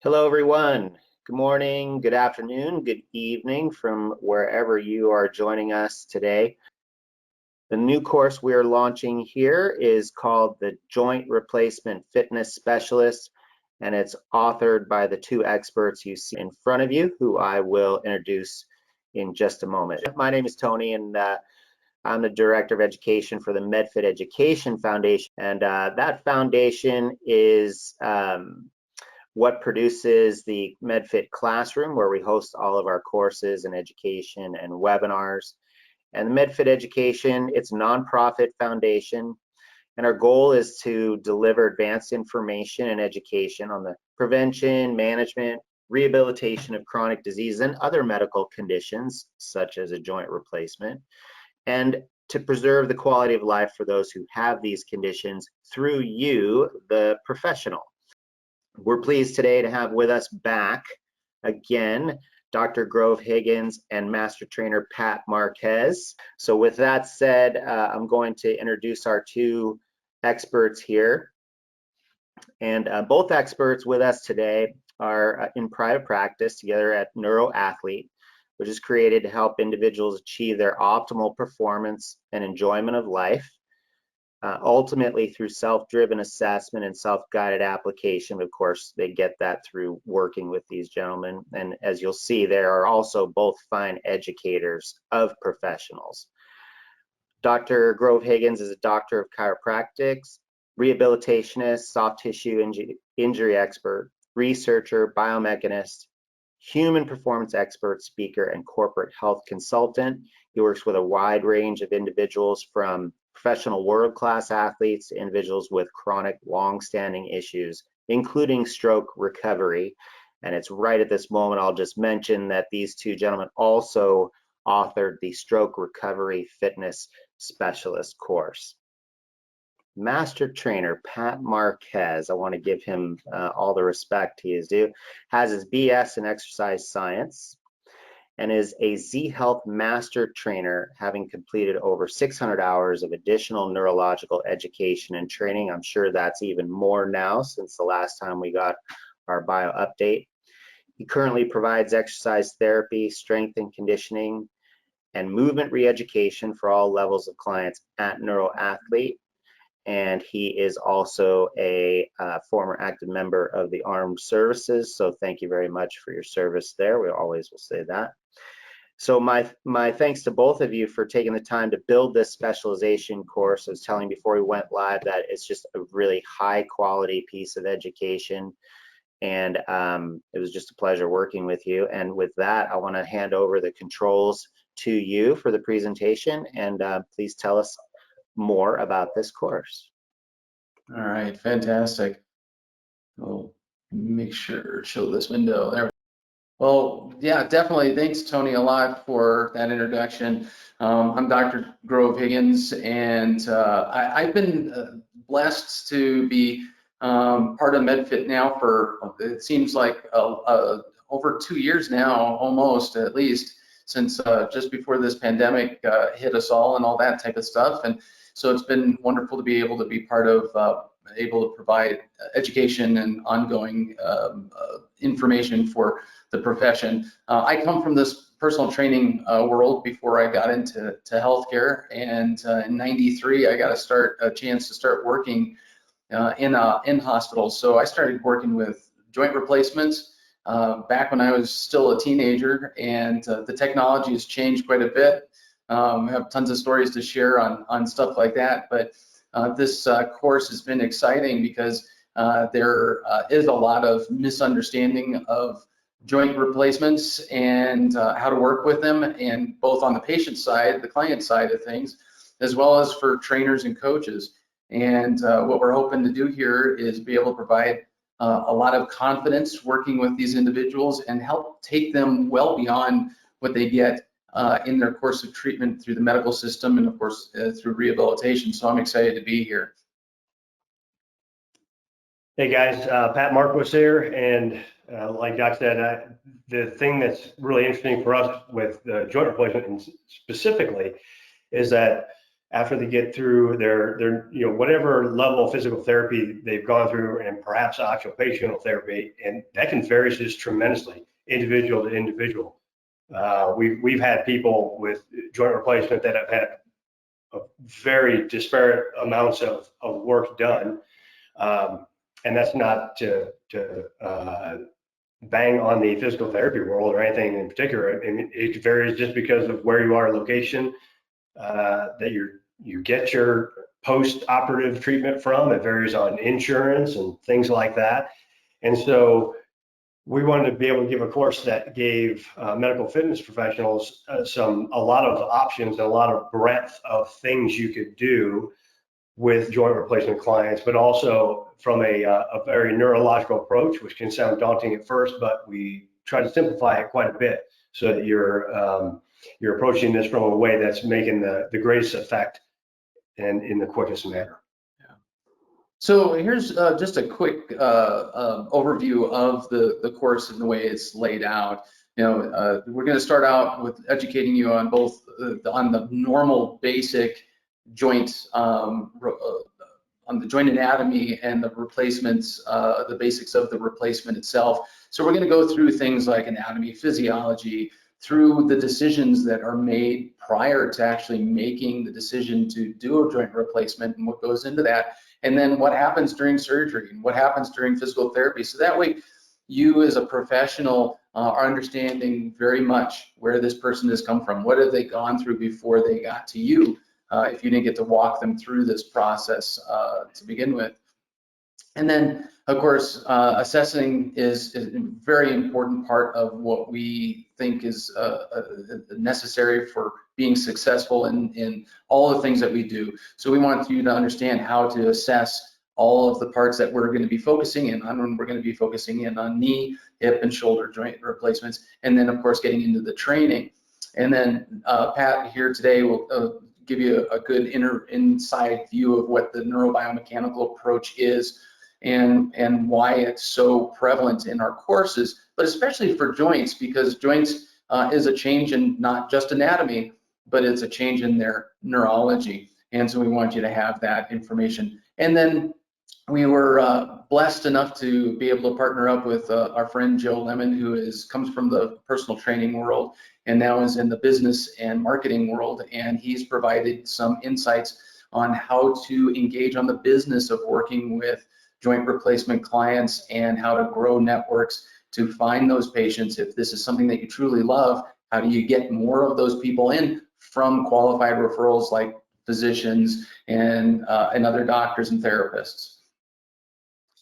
Hello, everyone. Good morning, good afternoon, good evening from wherever you are joining us today. The new course we are launching here is called the Joint Replacement Fitness Specialist, and it's authored by the two experts you see in front of you, who I will introduce in just a moment. My name is Tony, and I'm the Director of Education for the MedFit Education Foundation, and that foundation is what produces the MedFit classroom, where we host all of our courses and education and webinars. And the MedFit Education, it's a nonprofit foundation, and our goal is to deliver advanced information and education on the prevention, management, rehabilitation of chronic disease and other medical conditions, such as a joint replacement, and to preserve the quality of life for those who have these conditions through you, the professional. We're pleased today to have with us back again Dr. Grove Higgins and Master Trainer Pat Marquez. So with that said, I'm going to introduce our two experts here. And both experts with us today are in private practice together at NeuroAthlete, which is created to help individuals achieve their optimal performance and enjoyment of life. Ultimately through self-driven assessment and self-guided application. Of course, they get that through working with these gentlemen. And as you'll see, they are also both fine educators of professionals. Dr. Grove Higgins is a doctor of chiropractics, rehabilitationist, soft tissue injury expert, researcher, biomechanist, human performance expert, speaker, and corporate health consultant. He works with a wide range of individuals, from professional world-class athletes to individuals with chronic, long-standing issues, including stroke recovery. And it's right at this moment, I'll just mention that these two gentlemen also authored the Stroke Recovery Fitness Specialist course. Master Trainer Pat Marquez, I want to give him all the respect he is due, has his BS in exercise science and is a Z Health Master Trainer, having completed over 600 hours of additional neurological education and training. I'm sure that's even more now since the last time we got our bio update. He currently provides exercise therapy, strength and conditioning, and movement re-education for all levels of clients at NeuroAthlete. And he is also a former active member of the Armed Services. So thank you very much for your service there. We always will say that. So my thanks to both of you for taking the time to build this specialization course. I was telling before we went live that it's just a really high quality piece of education. And it was just a pleasure working with you. And with that, I want to hand over the controls to you for the presentation. And please tell us more about this course. All right, fantastic. We'll make sure to show this window there. Well, yeah, definitely. Thanks, Tony, a lot for that introduction. I'm Dr. Grove Higgins, and I've been blessed to be part of MedFit now for, it seems like over 2 years now, almost at least, since just before this pandemic hit us all and all that type of stuff. And so it's been wonderful to be able to be part of, able to provide education and ongoing information for the profession. I come from this personal training world before I got into healthcare, and in '93 I got a chance to start working in hospitals. So I started working with joint replacements back when I was still a teenager, and the technology has changed quite a bit. I have tons of stories to share on stuff like that, but this course has been exciting because there is a lot of misunderstanding of joint replacements and how to work with them, and both on the patient side, the client side of things, as well as for trainers and coaches. And what we're hoping to do here is be able to provide a lot of confidence working with these individuals and help take them well beyond what they get in their course of treatment through the medical system and, of course, through rehabilitation. So I'm excited to be here. Hey guys, Pat Marquez here, and like Doc said, the thing that's really interesting for us with joint replacement and specifically is that after they get through their whatever level of physical therapy they've gone through, and perhaps occupational therapy, and that can vary just tremendously, individual to individual. We've had people with joint replacement that have had very disparate amounts of work done, and that's not to bang on the physical therapy world or anything in particular. I mean, it varies just because of where you are, location that you get your post-operative treatment from. It varies on insurance and things like that. And so we wanted to be able to give a course that gave medical fitness professionals a lot of options and a lot of breadth of things you could do with joint replacement clients, but also from a very neurological approach, which can sound daunting at first, but we try to simplify it quite a bit so that you're approaching this from a way that's making the greatest effect and in the quickest manner. Yeah. So here's just a quick overview of the course and the way it's laid out. We're going to start out with educating you on both on the normal basic joint on the joint anatomy and the replacements, the basics of the replacement itself. So we're going to go through things like anatomy, physiology, through the decisions that are made prior to actually making the decision to do a joint replacement and what goes into that, and then what happens during surgery and what happens during physical therapy. So that way you as a professional are understanding very much where this person has come from, what have they gone through before they got to you, if you didn't get to walk them through this process to begin with. And then, of course, assessing is a very important part of what we think is necessary for being successful in all the things that we do. So we want you to understand how to assess all of the parts that we're going to be focusing in on when we're going to be focusing in on knee, hip, and shoulder joint replacements. And then, of course, getting into the training. And then Pat here today will give you a good inside view of what the neurobiomechanical approach is and why it's so prevalent in our courses, but especially for joints, because joints is a change in not just anatomy, but it's a change in their neurology. And so we want you to have that information. And then we were blessed enough to be able to partner up with our friend Joe Lemon, who comes from the personal training world and now is in the business and marketing world. And he's provided some insights on how to engage on the business of working with joint replacement clients and how to grow networks to find those patients. If this is something that you truly love, how do you get more of those people in from qualified referrals like physicians and other doctors and therapists?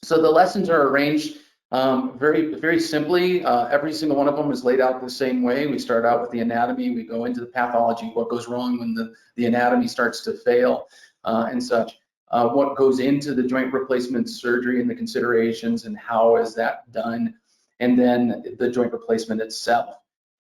So the lessons are arranged very, very simply. Every single one of them is laid out the same way. We start out with the anatomy, we go into the pathology, what goes wrong when the anatomy starts to fail and such. What goes into the joint replacement surgery and the considerations and how is that done, and then the joint replacement itself,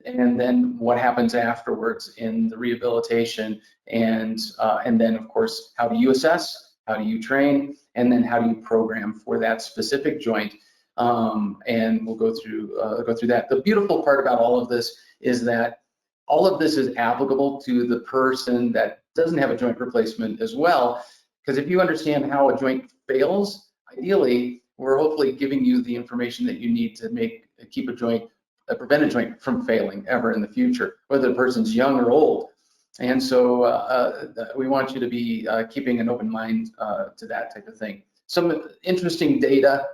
and then what happens afterwards in the rehabilitation, and then of course how do you assess, how do you train, and then how do you program for that specific joint, and we'll go through that. The beautiful part about all of this is that all of this is applicable to the person that doesn't have a joint replacement as well. Because if you understand how a joint fails, ideally, we're hopefully giving you the information that you need to prevent a joint from failing ever in the future, whether the person's young or old. And so we want you to be keeping an open mind to that type of thing. Some interesting data,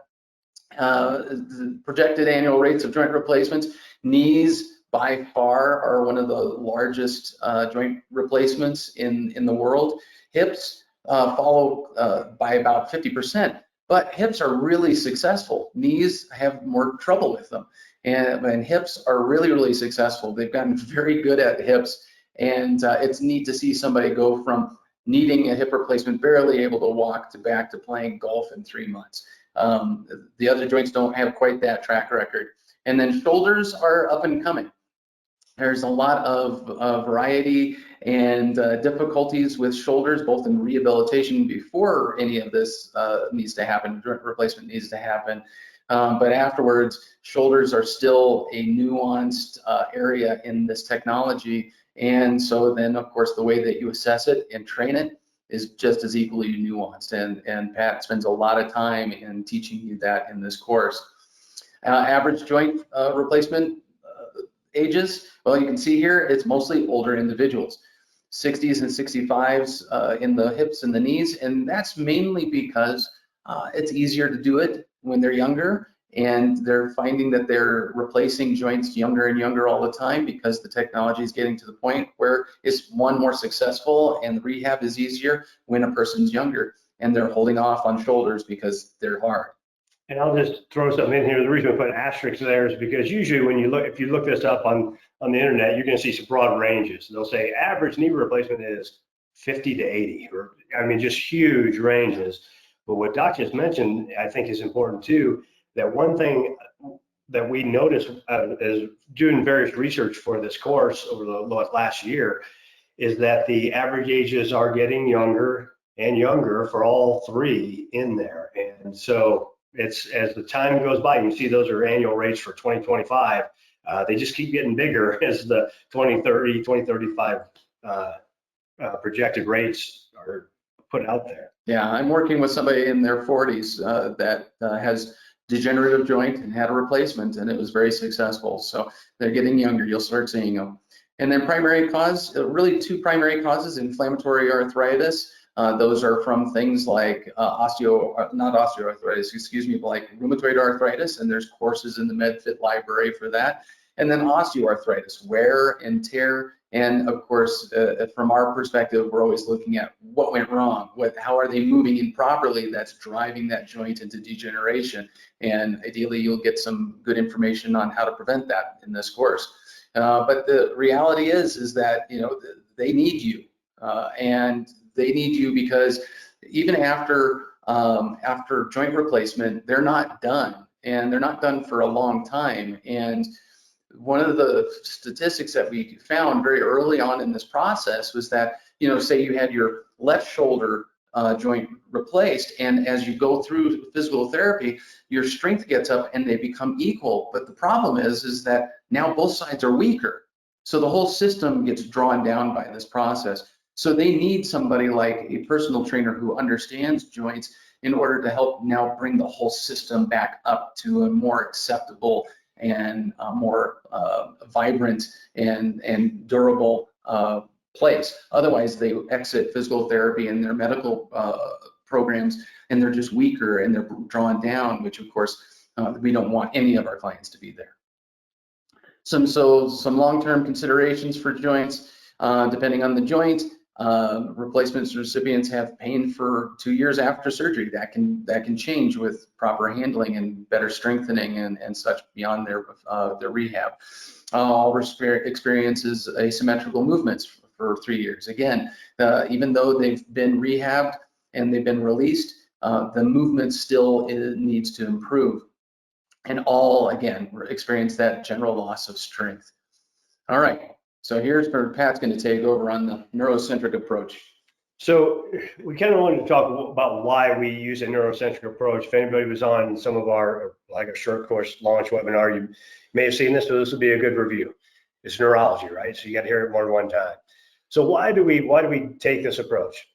the projected annual rates of joint replacements. Knees by far are one of the largest joint replacements in the world. Hips follow by about 50%, but hips are really successful. Knees have more trouble with them, and hips are really, really successful. They've gotten very good at hips, and it's neat to see somebody go from needing a hip replacement, barely able to walk, to back to playing golf in 3 months. The other joints don't have quite that track record. And then shoulders are up and coming. There's a lot of variety and difficulties with shoulders, both in rehabilitation before any of this needs to happen, joint replacement needs to happen, But afterwards, shoulders are still a nuanced area in this technology. And so then, of course, the way that you assess it and train it is just as equally nuanced. And Pat spends a lot of time in teaching you that in this course. Average joint replacement ages, well, you can see here, it's mostly older individuals. 60s and 65s in the hips and the knees, and that's mainly because it's easier to do it when they're younger, and they're finding that they're replacing joints younger and younger all the time because the technology is getting to the point where it's more successful and rehab is easier when a person's younger, and they're holding off on shoulders because they're hard. And I'll just throw something in here. The reason I put an asterisk there is because usually when you look, if you look this up on the internet, you're going to see some broad ranges. They'll say average knee replacement is 50 to 80, or I mean, just huge ranges. But what Doc just mentioned, I think is important too, that one thing that we noticed as doing various research for this course over the last year is that the average ages are getting younger and younger for all three in there. And so it's, as the time goes by, you see those are annual rates for 2025. They just keep getting bigger as the 2030, 2035 projected rates are put out there. Yeah, I'm working with somebody in their 40s that has degenerative joint and had a replacement, and it was very successful. So they're getting younger. You'll start seeing them. And then primary cause, really two primary causes: inflammatory arthritis. Those are from things like not osteoarthritis, excuse me, but like rheumatoid arthritis, and there's courses in the MedFit library for that. And then osteoarthritis, wear and tear. And of course, from our perspective, we're always looking at what went wrong, how are they moving improperly that's driving that joint into degeneration. And ideally, you'll get some good information on how to prevent that in this course. But the reality is that, you know, they need you, and they need you because even after joint replacement, they're not done, and they're not done for a long time. And one of the statistics that we found very early on in this process was that, you know, say you had your left shoulder joint replaced, and as you go through physical therapy, your strength gets up and they become equal. But the problem is that now both sides are weaker. So the whole system gets drawn down by this process. So they need somebody like a personal trainer who understands joints in order to help now bring the whole system back up to a more acceptable and more vibrant and durable place. Otherwise, they exit physical therapy and their medical programs, and they're just weaker and they're drawn down, which of course we don't want any of our clients to be there. Some long-term considerations for joints, depending on the joint. Replacements recipients have pain for 2 years after surgery. That can change with proper handling and better strengthening and such beyond their rehab. All experiences asymmetrical movements for 3 years. Again, even though they've been rehabbed and they've been released, the movement still needs to improve. And all, again, experience that general loss of strength. All right. So here's where Pat's going to take over on the neurocentric approach. So we kind of wanted to talk about why we use a neurocentric approach. If anybody was on some of our, like a short course launch webinar, you may have seen this, so this will be a good review. It's neurology, right? So you got to hear it more than one time. So why do we take this approach?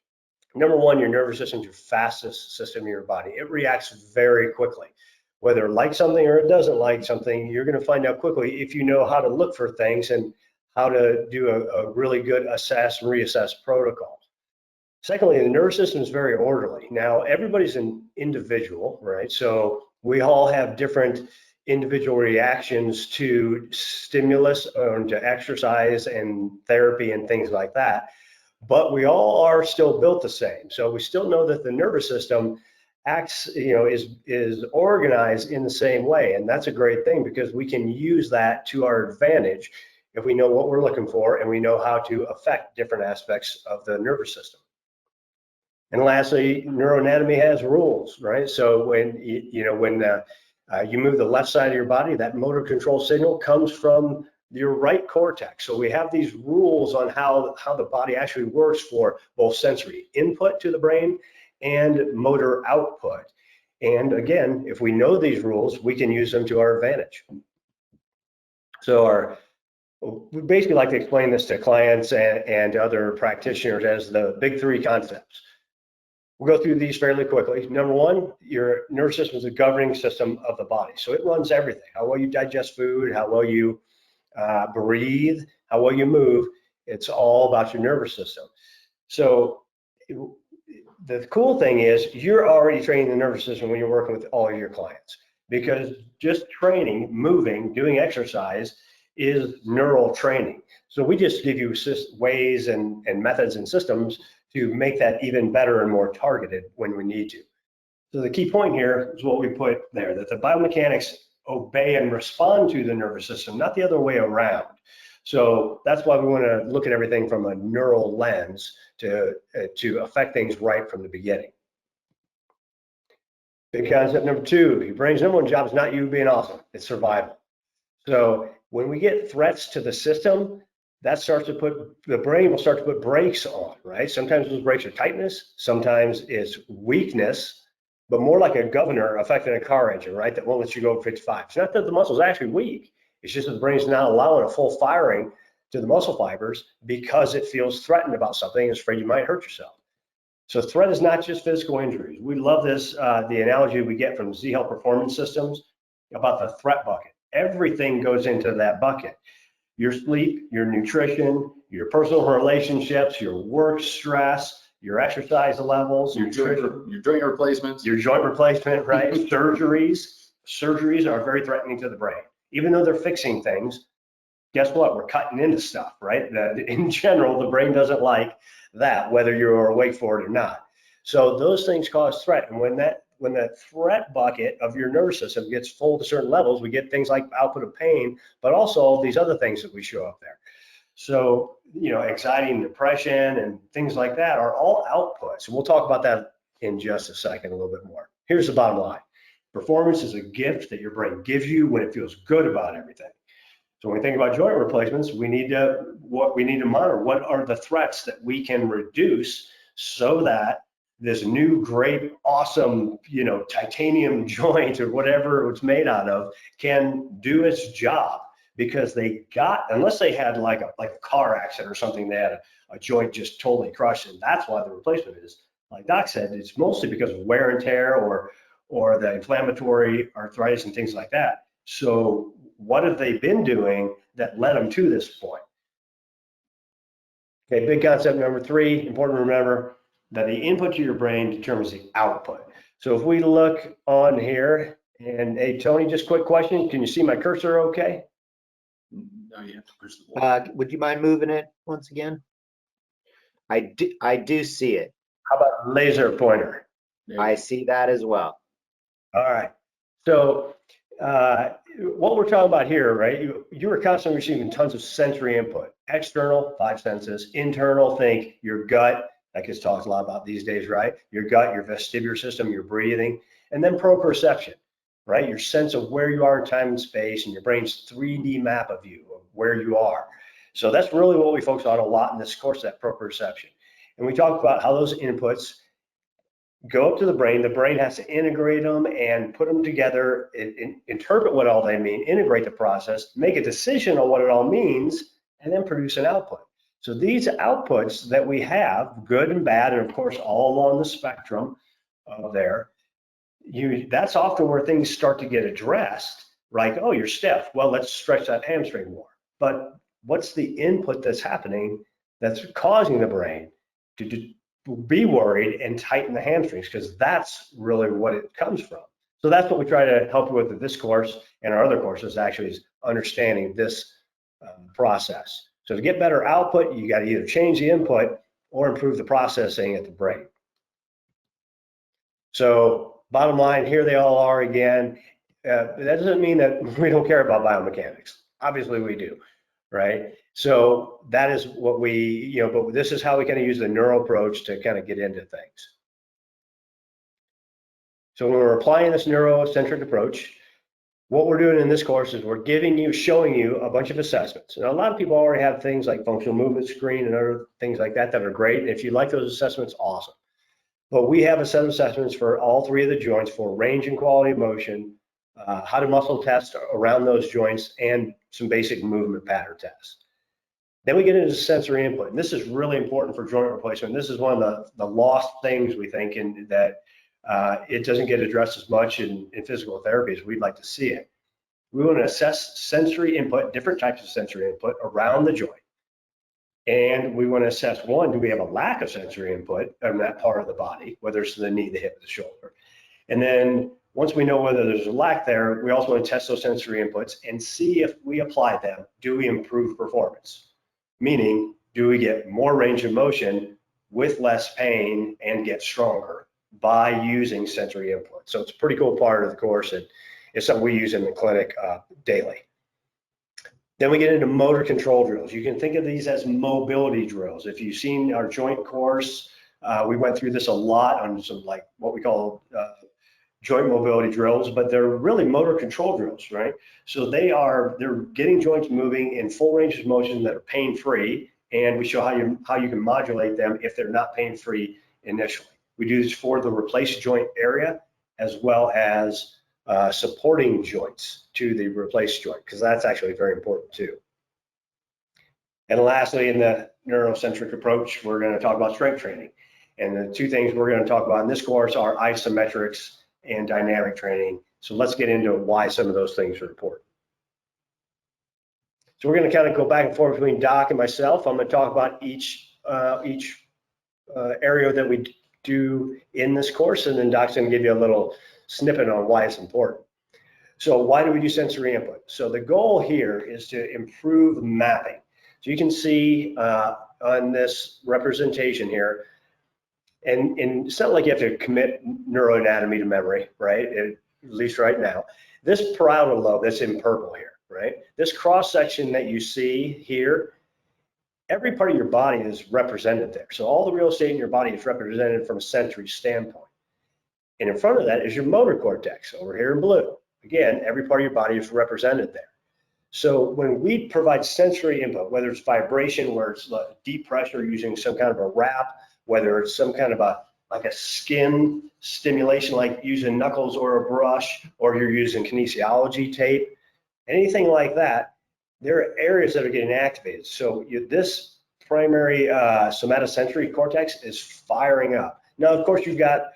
Number one, your nervous system is your fastest system in your body. It reacts very quickly. Whether it likes something or it doesn't like something, you're going to find out quickly if you know how to look for things and how to do a really good assess and reassess protocol. Secondly, the nervous system is very orderly. Now, everybody's an individual, right? So we all have different individual reactions to stimulus or to exercise and therapy and things like that. But we all are still built the same. So we still know that the nervous system acts, is organized in the same way. And that's a great thing because we can use that to our advantage if we know what we're looking for and we know how to affect different aspects of the nervous system. And lastly, neuroanatomy has rules, right? So when you move the left side of your body, that motor control signal comes from your right cortex. So we have these rules on how the body actually works for both sensory input to the brain and motor output. And again, if we know these rules, we can use them to our advantage. So we basically like to explain this to clients and other practitioners as the big three concepts. We'll go through these fairly quickly. Number one, your nervous system is a governing system of the body. So it runs everything, how well you digest food, how well you breathe, how well you move. It's all about your nervous system. So the cool thing is you're already training the nervous system when you're working with all of your clients, because just training, moving, doing exercise is neural training. So we just give you ways and methods and systems to make that even better and more targeted when we need to. So the key point here is what we put there, that the biomechanics obey and respond to the nervous system, not the other way around. So that's why we want to look at everything from a neural lens to affect things right from the beginning. Big concept number two, your brain's number one job is not you being awesome, it's survival. So when we get threats to the system, that starts to put, the brain will start to put brakes on, right? Sometimes those brakes are tightness, sometimes it's weakness, but more like a governor affecting a car engine, right? That won't let you go over 55. It's not that the muscle's actually weak. It's just that the brain's not allowing a full firing to the muscle fibers because it feels threatened about something and is afraid you might hurt yourself. So threat is not just physical injuries. We love this, the analogy we get from Z Health Performance Systems about the threat bucket. Everything goes into that bucket. Your sleep, your nutrition, your personal relationships, your work stress, your exercise levels, your joint replacements, your joint replacement, right? Surgeries are very threatening to the brain. Even though they're fixing things, guess what? We're cutting into stuff, right? In general, the brain doesn't like that, whether you're awake for it or not. So those things cause threat. And when the threat bucket of your nervous system gets full to certain levels, we get things like output of pain, but also all these other things that we show up there. So, anxiety and depression and things like that are all outputs. And we'll talk about that in just a second, a little bit more. Here's the bottom line. Performance is a gift that your brain gives you when it feels good about everything. So when we think about joint replacements, we need to monitor what are the threats that we can reduce so that this new great awesome titanium joint or whatever it's made out of can do its job, because unless they had like a car accident or something, they had a joint just totally crushed, and that's why the replacement is, like Doc said, it's mostly because of wear and tear or the inflammatory arthritis and things like that. So what have they been doing that led them to this point? Okay, big concept number three, important to remember that the input to your brain determines the output. So if we look on here, and hey, Tony, just quick question. Can you see my cursor okay? No, you have to push the button. Would you mind moving it once again? I do see it. How about laser pointer? I see that as well. All right. So what we're talking about here, right? You are constantly receiving tons of sensory input. External, 5 senses. Internal, think your gut. That gets talked a lot about these days, right? Your gut, your vestibular system, your breathing. And then proprioception, right? Your sense of where you are in time and space, and your brain's 3D map of you, of where you are. So that's really what we focus on a lot in this course, that proprioception. And we talk about how those inputs go up to the brain. The brain has to integrate them and put them together, interpret what all they mean, integrate the process, make a decision on what it all means, and then produce an output. So these outputs that we have, good and bad, and of course all along the spectrum of there, that's often where things start to get addressed. Like, oh, you're stiff. Well, let's stretch that hamstring more. But what's the input that's happening that's causing the brain to be worried and tighten the hamstrings? Because that's really what it comes from. So that's what we try to help you with this course, and our other courses actually is understanding this process. So to get better output, you got to either change the input or improve the processing at the brain. So bottom line, here they all are again. That doesn't mean that we don't care about biomechanics. Obviously we do, right? So that is what we, but this is how we kind of use the neural approach to kind of get into things. So when we're applying this neurocentric approach, what we're doing in this course is we're showing you a bunch of assessments. And a lot of people already have things like functional movement screen and other things like that that are great. And if you like those assessments, awesome. But we have a set of assessments for all three of the joints for range and quality of motion, how to muscle test around those joints, and some basic movement pattern tests. Then we get into sensory input. And this is really important for joint replacement. This is one of the lost things we think, in that it doesn't get addressed as much in physical therapy as we'd like to see it. We want to assess sensory input, different types of sensory input around the joint. And we want to assess, one, do we have a lack of sensory input on that part of the body, whether it's the knee, the hip, or the shoulder? And then once we know whether there's a lack there, we also want to test those sensory inputs and see if we apply them, do we improve performance? Meaning, do we get more range of motion with less pain and get stronger by using sensory input? So it's a pretty cool part of the course, and it's something we use in the clinic daily. Then we get into motor control drills. You can think of these as mobility drills. If you've seen our joint course, we went through this a lot on some, like, what we call joint mobility drills, but they're really motor control drills, right? So they're getting joints moving in full range of motion that are pain-free, and we show how you can modulate them if they're not pain-free initially. We do this for the replaced joint area as well as supporting joints to the replaced joint, because that's actually very important too. And lastly, in the neurocentric approach, we're going to talk about strength training. And the two things we're going to talk about in this course are isometrics and dynamic training. So let's get into why some of those things are important. So we're going to kind of go back and forth between Doc and myself. I'm going to talk about each area that we do in this course, and then Doc's going to give you a little snippet on why it's important. So why do we do sensory input? So the goal here is to improve mapping. So you can see on this representation here, and it's not like you have to commit neuroanatomy to memory, right? At least right now. This parietal lobe that's in purple here, right? This cross section that you see here, every part of your body is represented there. So all the real estate in your body is represented from a sensory standpoint. And in front of that is your motor cortex over here in blue. Again, every part of your body is represented there. So when we provide sensory input, whether it's vibration, where it's deep pressure using some kind of a wrap, whether it's some kind of like a skin stimulation, like using knuckles or a brush, or you're using kinesiology tape, anything like that, there are areas that are getting activated. So this primary somatosensory cortex is firing up. Now, of course, you've got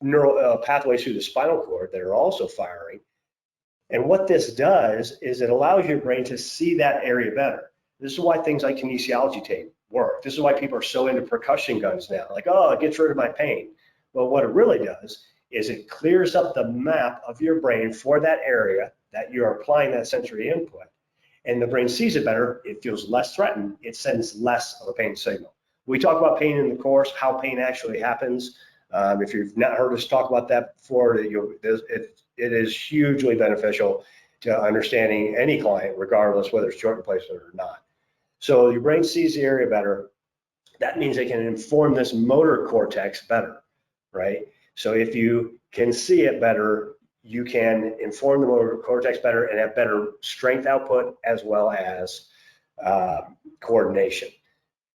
neural pathways through the spinal cord that are also firing. And what this does is it allows your brain to see that area better. This is why things like kinesiology tape work. This is why people are so into percussion guns now. Like, oh, it gets rid of my pain. Well, what it really does is it clears up the map of your brain for that area that you're applying that sensory input. And the brain sees it better. It feels less threatened. It sends less of a pain signal. We talk about pain in the course, how pain actually happens. If you've not heard us talk about that before, it is hugely beneficial to understanding any client, regardless whether it's joint replacement or not. So your brain sees the area better. That means it can inform this motor cortex better, right? So if you can see it better, you can inform the motor cortex better and have better strength output as well as coordination.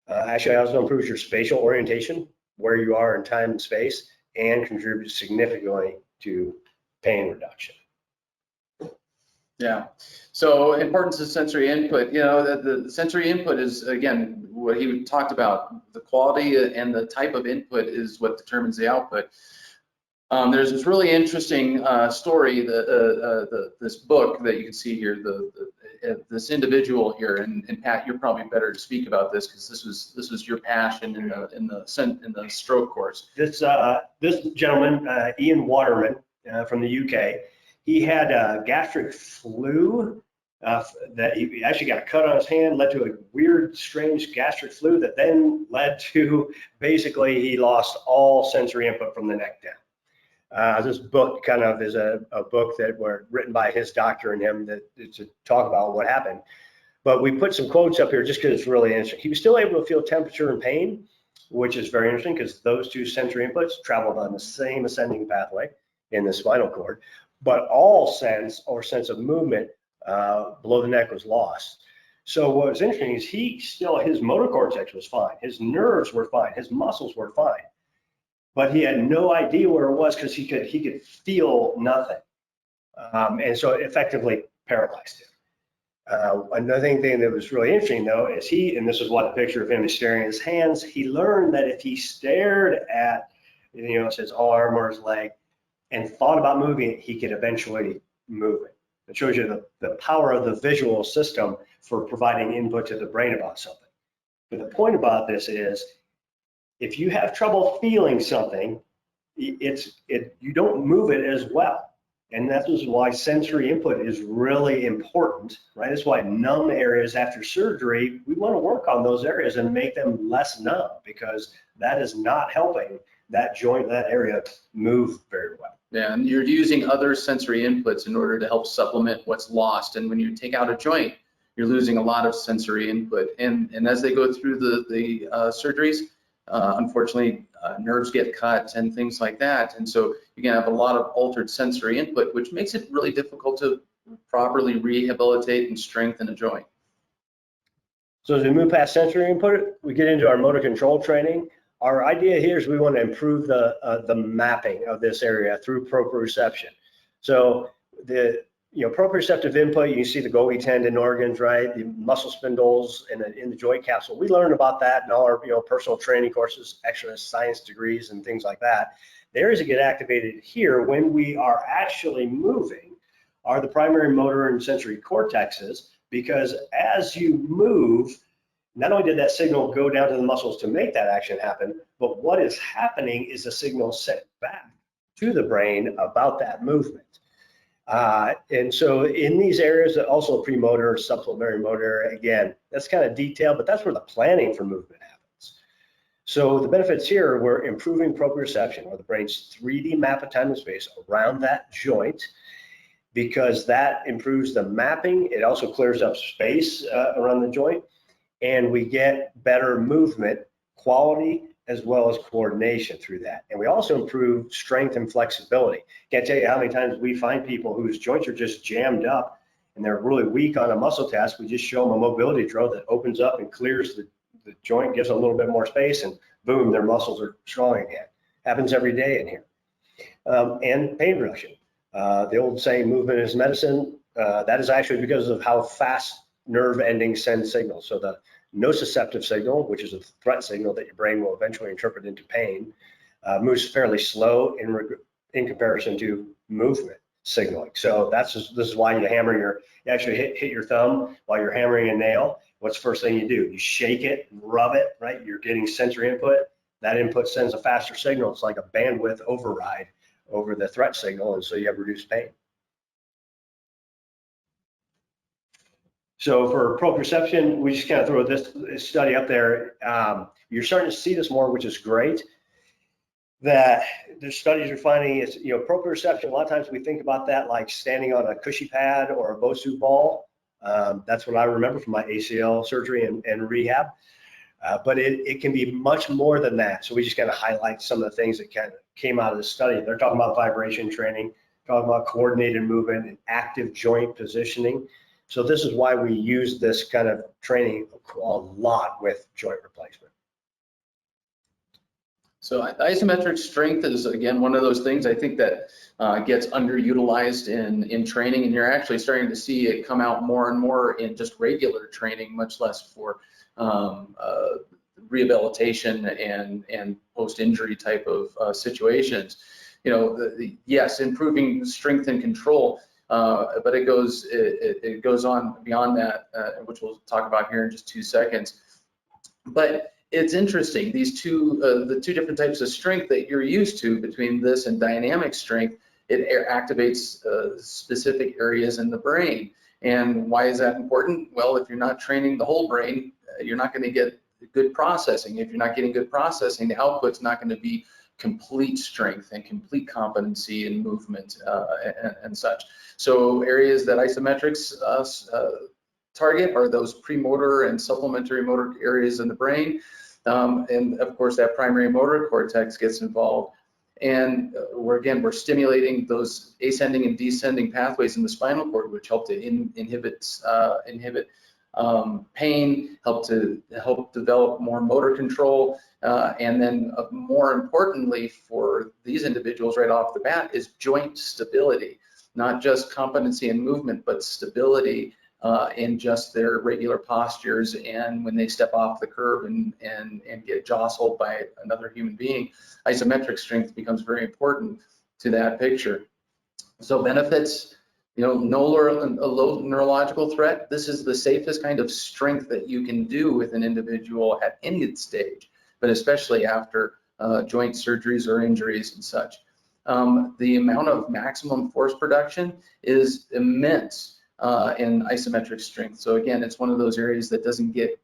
Actually, it also improves your spatial orientation, where you are in time and space, and contributes significantly to pain reduction. Yeah. So importance of sensory input, the sensory input is, again, what he talked about. The quality and the type of input is what determines the output. There's this really interesting story, this book that you can see here, this individual here, and Pat, you're probably better to speak about this because this was your passion in the stroke course. This gentleman, Ian Waterman, from the UK, he had gastric flu that he actually got a cut on his hand, led to a weird, strange gastric flu that then led to basically he lost all sensory input from the neck down. This book kind of is a book that were written by his doctor and him to talk about what happened. But we put some quotes up here just because it's really interesting. He was still able to feel temperature and pain, which is very interesting because those two sensory inputs traveled on the same ascending pathway in the spinal cord. But all sense of movement below the neck was lost. So what was interesting is his motor cortex was fine. His nerves were fine. His muscles were fine. but he had no idea where it was because he could feel nothing. And so it effectively paralyzed him. Another thing that was really interesting though is and this is what the picture of him is staring at his hands, he learned that if he stared at, his arm or his leg and thought about moving it, he could eventually move it. It shows you the power of the visual system for providing input to the brain about something. But the point about this is, if you have trouble feeling something, you don't move it as well. And that is why sensory input is really important, right? That's why numb areas after surgery, we want to work on those areas and make them less numb, because that is not helping that joint, that area move very well. Yeah, and you're using other sensory inputs in order to help supplement what's lost. And when you take out a joint, you're losing a lot of sensory input. And as they go through the surgeries, unfortunately, nerves get cut and things like that. And so you can have a lot of altered sensory input, which makes it really difficult to properly rehabilitate and strengthen a joint. So as we move past sensory input, we get into our motor control training. Our idea here is we want to improve the mapping of this area through proprioception. So the proprioceptive input, you can see the Golgi tendon organs, right? The muscle spindles in the joint capsule. We learn about that in all our personal training courses, exercise science degrees, and things like that. The areas that get activated here when we are actually moving are the primary motor and sensory cortexes, because as you move, not only did that signal go down to the muscles to make that action happen, but what is happening is a signal sent back to the brain about that movement. And so in these areas, also premotor, supplementary motor, again, that's kind of detailed, but that's where the planning for movement happens. So the benefits here, we're improving proprioception, or the brain's 3D map of time and space around that joint, because that improves the mapping. It also clears up space around the joint, and we get better movement quality as well as coordination through that. And we also improve strength and flexibility. Can't tell you how many times we find people whose joints are just jammed up and they're really weak on a muscle task. We just show them a mobility drill that opens up and clears the joint, gives them a little bit more space, and boom, their muscles are strong again. Happens every day in here. And pain reduction. The old saying, movement is medicine, that is actually because of how fast nerve endings send signals. So the nociceptive signal, which is a threat signal that your brain will eventually interpret into pain, moves fairly slow in comparison to movement signaling. So this is why you actually hit your thumb while you're hammering a nail. What's the first thing you do? You shake it, rub it, right? You're getting sensory input. That input sends a faster signal. It's like a bandwidth override over the threat signal, and so you have reduced pain. So for proprioception, we just kind of throw this study up there. You're starting to see this more, which is great. That the studies are finding is, proprioception, a lot of times we think about that like standing on a cushy pad or a Bosu ball. That's what I remember from my ACL surgery and rehab. But it can be much more than that. So we just kind of highlight some of the things that kind of came out of the study. They're talking about vibration training, talking about coordinated movement and active joint positioning. So this is why we use this kind of training a lot with joint replacement. So isometric strength is, again, one of those things I think that gets underutilized in training, and you're actually starting to see it come out more and more in just regular training, much less for rehabilitation and post-injury type of situations. Yes, improving strength and control, but it goes on beyond that, which we'll talk about here in just 2 seconds. But it's interesting, the two different types of strength that you're used to between this and dynamic strength, it activates specific areas in the brain. And why is that important? Well, if you're not training the whole brain, you're not going to get good processing. If you're not getting good processing, the output's not going to be complete strength and complete competency in movement and such. So areas that isometrics target are those premotor and supplementary motor areas in the brain. And of course, that primary motor cortex gets involved. And we're stimulating those ascending and descending pathways in the spinal cord, which help to inhibit pain, help develop more motor control, and then more importantly for these individuals right off the bat is joint stability, not just competency and movement, but stability in just their regular postures, and when they step off the curb and get jostled by another human being, isometric strength becomes very important to that picture. So benefits, no low neurological threat. This is the safest kind of strength that you can do with an individual at any stage, but especially after joint surgeries or injuries and such. The amount of maximum force production is immense in isometric strength. So again, it's one of those areas that doesn't get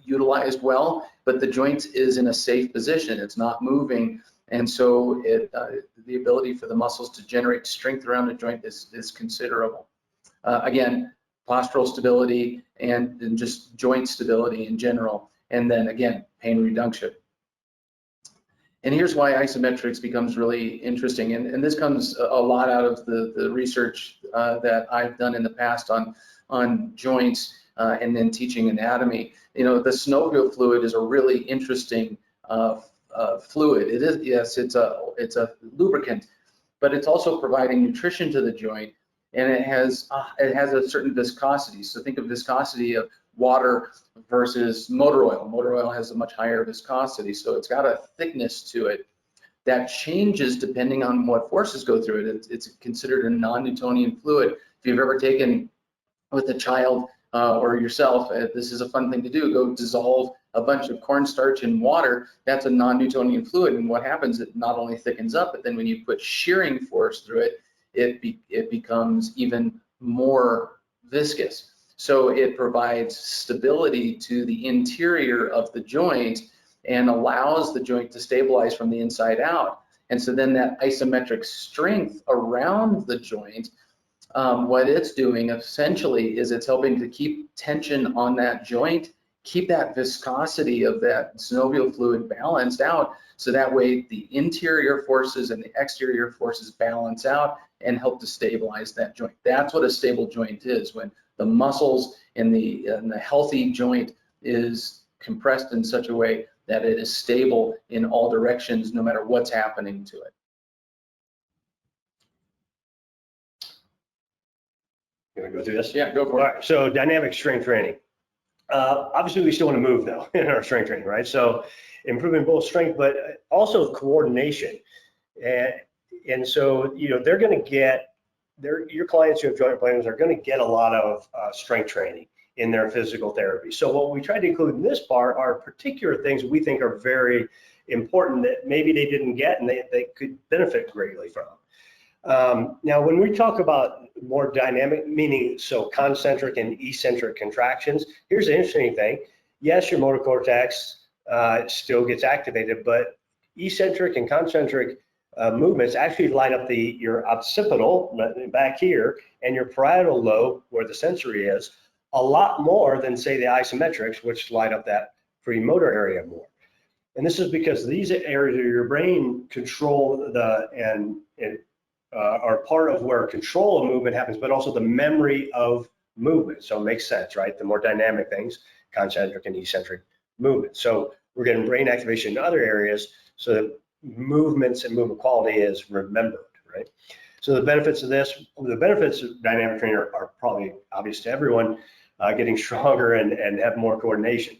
utilized well, but the joint is in a safe position. It's not moving. And so the ability for the muscles to generate strength around the joint is considerable. Again, postural stability and just joint stability in general. And then again, pain reduction. And here's why isometrics becomes really interesting. And this comes a lot out of the research that I've done in the past on joints and then teaching anatomy. The synovial fluid is a really interesting fluid. It is, yes, it's a lubricant, but it's also providing nutrition to the joint, and it has a certain viscosity. So think of viscosity of water versus motor oil. Motor oil has a much higher viscosity, so it's got a thickness to it that changes depending on what forces go through it. It's considered a non-Newtonian fluid. If you've ever taken with a child or yourself, this is a fun thing to do, go dissolve a bunch of cornstarch in water. That's a non-Newtonian fluid, and what happens, it not only thickens up, but then when you put shearing force through it, it becomes even more viscous. So it provides stability to the interior of the joint and allows the joint to stabilize from the inside out. And so then that isometric strength around the joint, what it's doing essentially is it's helping to keep tension on that joint, keep that viscosity of that synovial fluid balanced out, so that way the interior forces and the exterior forces balance out and help to stabilize that joint. That's what a stable joint is, when the muscles in the healthy joint is compressed in such a way that it is stable in all directions, no matter what's happening to it. You want to go through this? Yeah, go for All it. right, so dynamic strength training. Obviously, we still want to move though in our strength training, right? So improving both strength, but also coordination. And so, they're going to get, your clients who have joint replacements are going to get a lot of strength training in their physical therapy. So what we tried to include in this part are particular things we think are very important that maybe they didn't get and they could benefit greatly from. Now, when we talk about more dynamic, meaning so concentric and eccentric contractions, here's the interesting thing. Yes, your motor cortex still gets activated, but eccentric and concentric movements actually light up your occipital back here and your parietal lobe, where the sensory is, a lot more than, say, the isometrics, which light up that premotor area more. And this is because these areas of your brain control are part of where control of movement happens, but also the memory of movement. So it makes sense, right? The more dynamic things, concentric and eccentric movement. So we're getting brain activation in other areas so that movements and movement quality is remembered, right? So the benefits of dynamic training are probably obvious to everyone, getting stronger and have more coordination.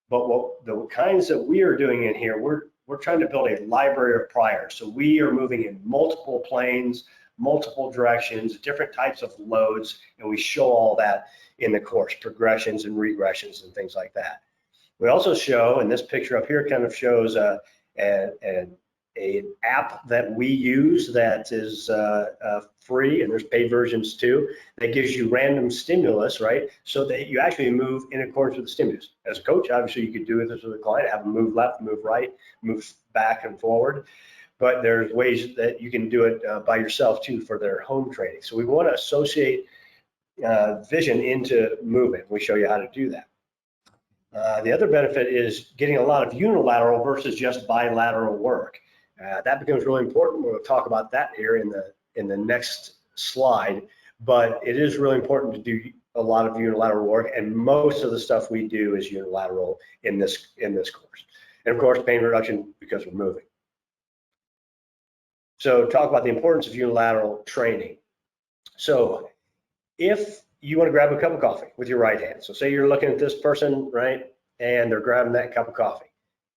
But the kinds that we are doing in here, we're trying to build a library of priors. So we are moving in multiple planes, multiple directions, different types of loads, and we show all that in the course, progressions and regressions and things like that. We also show, and this picture up here kind of shows an app that we use that is free, and there's paid versions too, that gives you random stimulus, right? So that you actually move in accordance with the stimulus. As a coach, obviously you could do this with a client, have them move left, move right, move back and forward. But there's ways that you can do it by yourself too for their home training. So we want to associate vision into movement. We show you how to do that. The other benefit is getting a lot of unilateral versus just bilateral work. That becomes really important. We'll talk about that here in the next slide. but it is really important to do a lot of unilateral work, and most of the stuff we do is unilateral in this course. And of course, pain reduction because we're moving. So talk about the importance of unilateral training. So if you want to grab a cup of coffee with your right hand, so say you're looking at this person, right, and they're grabbing that cup of coffee,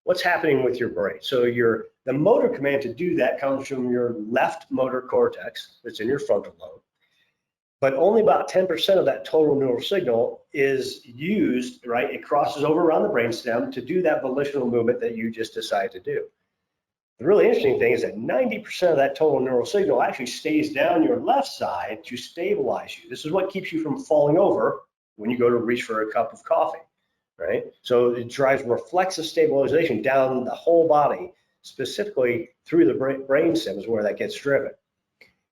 what's happening with your brain? So the motor command to do that comes from your left motor cortex that's in your frontal lobe, but only about 10% of that total neural signal is used, right? It crosses over around the brainstem to do that volitional movement that you just decided to do. The really interesting thing is that 90% of that total neural signal actually stays down your left side to stabilize you. This is what keeps you from falling over when you go to reach for a cup of coffee, right? So it drives reflexive stabilization down the whole body, specifically through the brain stems where that gets driven.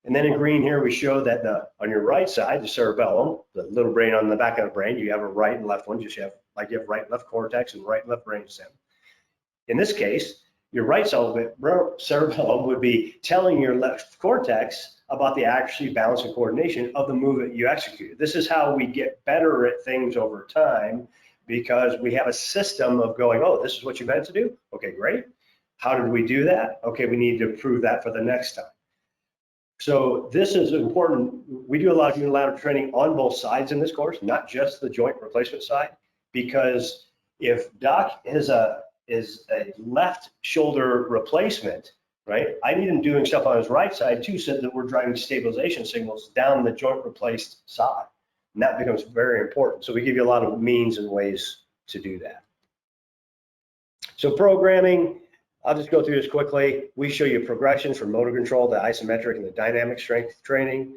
And then in green here, we show that on your right side, the cerebellum, the little brain on the back of the brain, you have a right and left one, you have right and left cortex and right and left brain stem. In this case, your right cerebellum would be telling your left cortex about the accuracy, balance, and coordination of the movement you executed. This is how we get better at things over time, because we have a system of going, oh, this is what you meant to do? Okay, great. How did we do that? Okay, we need to improve that for the next time. So this is important. We do a lot of unilateral training on both sides in this course, not just the joint replacement side, because if Doc is a left shoulder replacement, right? I need him doing stuff on his right side too, so that we're driving stabilization signals down the joint replaced side. And that becomes very important. So we give you a lot of means and ways to do that. So programming, I'll just go through this quickly. We show you progressions from motor control to isometric and the dynamic strength training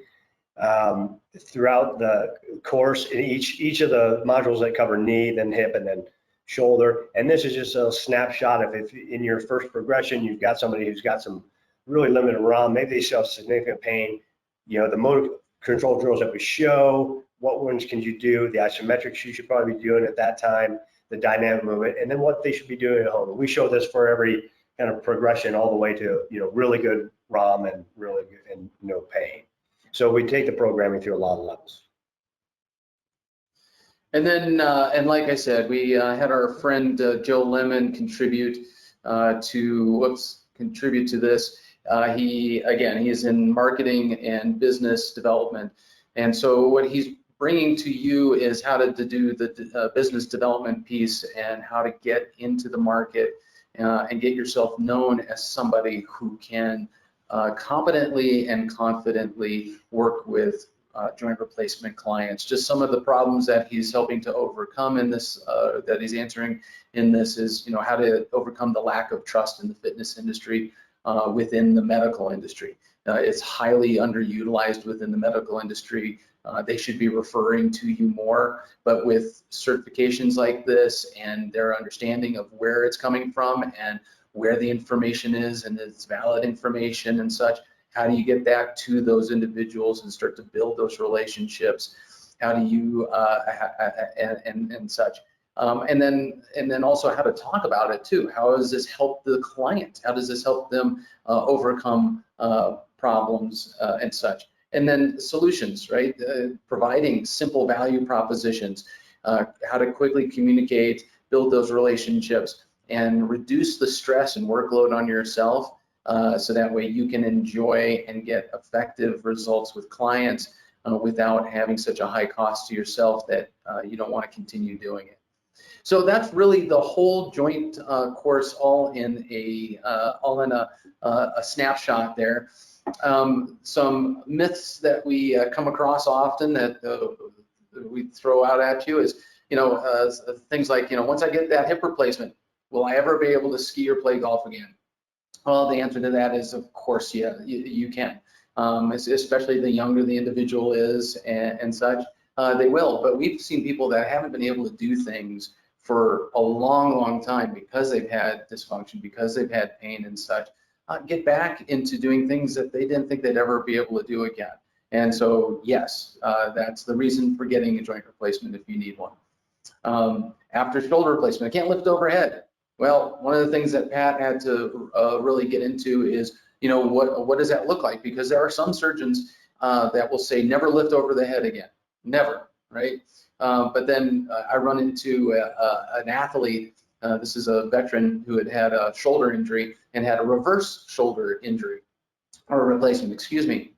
throughout the course in each of the modules that cover knee, then hip, and then shoulder. And this is just a snapshot of if in your first progression you've got somebody who's got some really limited ROM, maybe they still have significant pain. You know, the motor control drills that we show, what ones can you do, the isometrics you should probably be doing at that time, the dynamic movement, and then what they should be doing at home. And we show this for every kind of progression all the way to, you know, really good ROM and really good and no pain. So we take the programming through a lot of levels. And then, and like I said, we had our friend Joe Lemon contribute to this. He is in marketing and business development, and so what he's bringing to you is how to do the business development piece and how to get into the market and get yourself known as somebody who can competently and confidently work with joint replacement clients. Just some of the problems that he's helping to overcome in this, that he's answering in this, is, you know, how to overcome the lack of trust in the fitness industry within the medical industry. It's highly underutilized within the medical industry. They should be referring to you more, but with certifications like this and their understanding of where it's coming from and where the information is and it's valid information and such, how do you get that to those individuals and start to build those relationships? How do you and such, and then also how to talk about it too. How does this help the client? How does this help them overcome problems and such? And then solutions, right? Providing simple value propositions, how to quickly communicate, build those relationships, and reduce the stress and workload on yourself. So that way you can enjoy and get effective results with clients without having such a high cost to yourself that you don't want to continue doing it. So that's really the whole joint course, all in a snapshot there. Some myths that we come across often that we throw out at you is, you know, things like, you know, once I get that hip replacement, will I ever be able to ski or play golf again? Well, the answer to that is, of course, yeah, you can. Especially the younger the individual is and such, they will. But we've seen people that haven't been able to do things for a long, long time because they've had dysfunction, because they've had pain and such, get back into doing things that they didn't think they'd ever be able to do again. And so, yes, that's the reason for getting a joint replacement if you need one. After shoulder replacement, I can't lift overhead. Well, one of the things that Pat had to really get into is, you know, what does that look like? Because there are some surgeons that will say never lift over the head again, never, right? But then I run into an athlete. This is a veteran who had a shoulder injury and had a reverse shoulder injury, or a replacement, excuse me,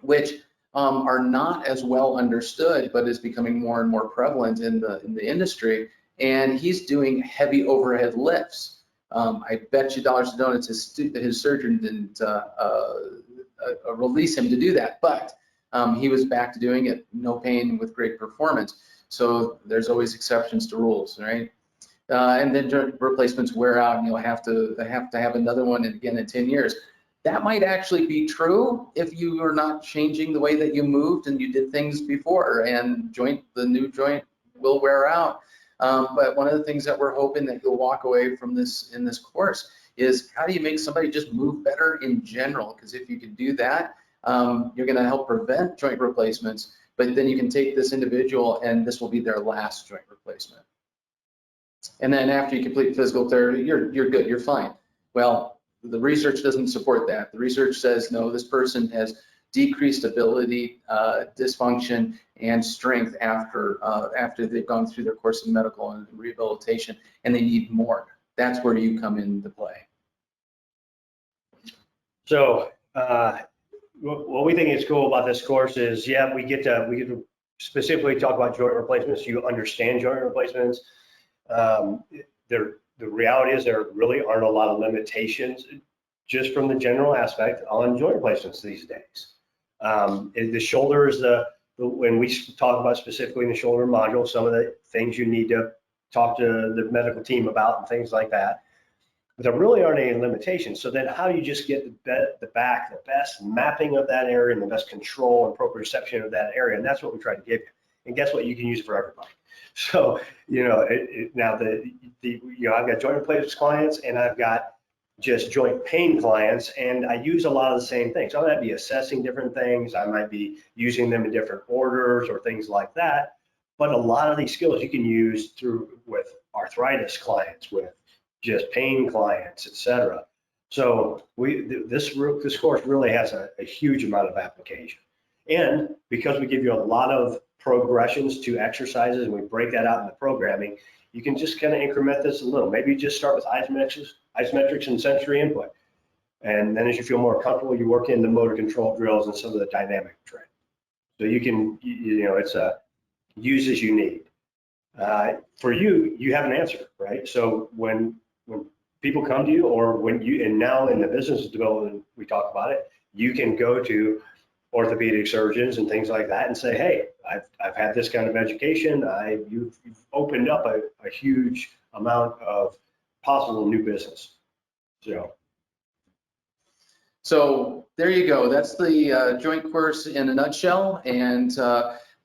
which are not as well understood, but is becoming more and more prevalent in the industry. And he's doing heavy overhead lifts. I bet you dollars to donuts his surgeon didn't release him to do that, but he was back to doing it, no pain, with great performance. So there's always exceptions to rules, right? And then joint replacements wear out, and you'll have to have another one again in 10 years. That might actually be true if you are not changing the way that you moved and you did things before, and the new joint will wear out. But one of the things that we're hoping that you'll walk away from in this course is, how do you make somebody just move better in general? Because if you can do that, you're going to help prevent joint replacements, but then you can take this individual and this will be their last joint replacement. And then after you complete physical therapy, you're good, you're fine. Well, the research doesn't support that. The research says, no, this person has decreased ability, dysfunction, and strength after they've gone through their course of medical and rehabilitation, and they need more. That's where you come into play. So what we think is cool about this course is, yeah, we get to specifically talk about joint replacements. You understand joint replacements. The reality is there really aren't a lot of limitations just from the general aspect on joint replacements these days. The shoulder is when we talk about specifically in the shoulder module, some of the things you need to talk to the medical team about and things like that. But there really aren't any limitations. So then how do you just get the best mapping of that area and the best control and proprioception of that area? And that's what we try to give you. And guess what? You can use it for everybody. So, now I've got joint replacement clients and I've got just joint pain clients, and I use a lot of the same things. I might be assessing different things. I might be using them in different orders or things like that. But a lot of these skills you can use with arthritis clients, with just pain clients, etc. So this course really has a huge amount of application. And because we give you a lot of progressions to exercises and we break that out in the programming, you can just kind of increment this a little. Maybe just start with isometrics and sensory input. And then as you feel more comfortable, you work in the motor control drills and some of the dynamic training. So you can, it's use as you need. For you have an answer, right? So when people come to you, or and now in the business development, we talk about it, you can go to orthopedic surgeons and things like that and say, hey, I've had this kind of education. You've opened up a huge amount of possible new business. So there you go. That's the joint course in a nutshell, and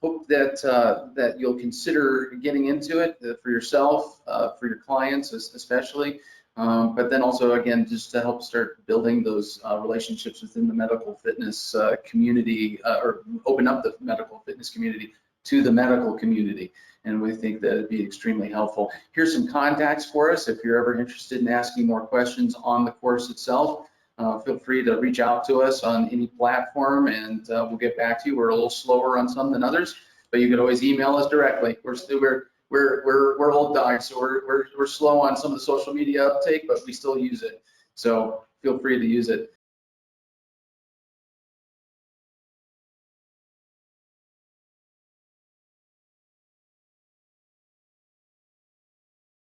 hope that you'll consider getting into it for yourself, for your clients especially. But then also, again, just to help start building those relationships within the medical fitness community, or open up the medical fitness community to the medical community. And we think that it'd be extremely helpful. Here's some contacts for us. If you're ever interested in asking more questions on the course itself, feel free to reach out to us on any platform, and we'll get back to you. We're a little slower on some than others, but you can always email us directly. We're old dogs, so we're slow on some of the social media uptake, but we still use it. So feel free to use it.